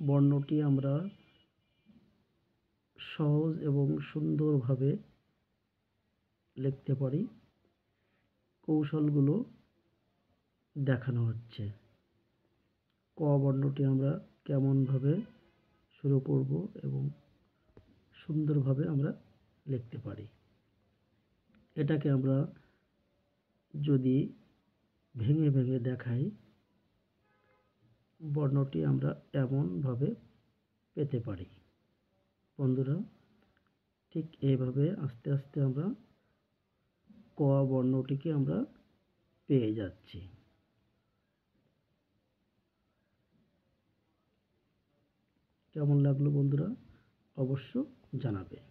বর্ণটি আমরা সহজ এবং সুন্দরভাবে লিখতে পারি। কৌশলগুলো দেখানো হচ্ছে। ক বর্ণটি আমরা কেমনভাবে শুরু করব এবং সুন্দরভাবে আমরা লিখতে পারি। এটাকে আমরা যদি ভেঙে ভেঙে দেখাই, বর্ণটি আমরা এমনভাবে পেতে পারি। বন্ধুরা, ঠিক এইভাবে আস্তে আস্তে আমরা ক বর্ণটিকে আমরা পেয়ে যাচ্ছি। কেমন লাগলো বন্ধুরা? অবশ্য জানাবে।